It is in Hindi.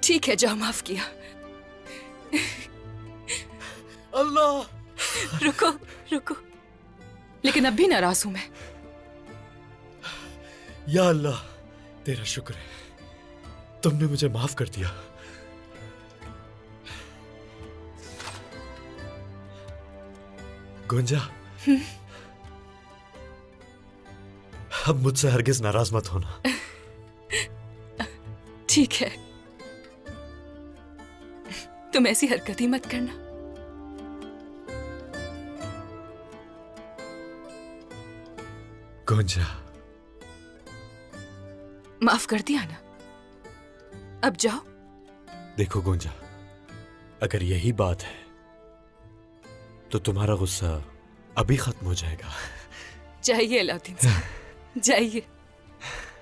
ठीक है, जाओ, माफ किया। अल्लाह। रुको रुको, लेकिन अब भी नाराज हूं मैं। या अल्लाह, तेरा शुक्र है, तुमने मुझे माफ कर दिया। गुंजा, अब मुझसे हरगिज नाराज मत होना। ठीक है, तुम ऐसी हरकत ही मत करना। गुंजा, माफ कर दिया ना, अब जाओ। देखो गुंजा, अगर यही बात है तो तुम्हारा गुस्सा अभी खत्म हो जाएगा। जाइए अलाउद्दीन साहब, जाइए।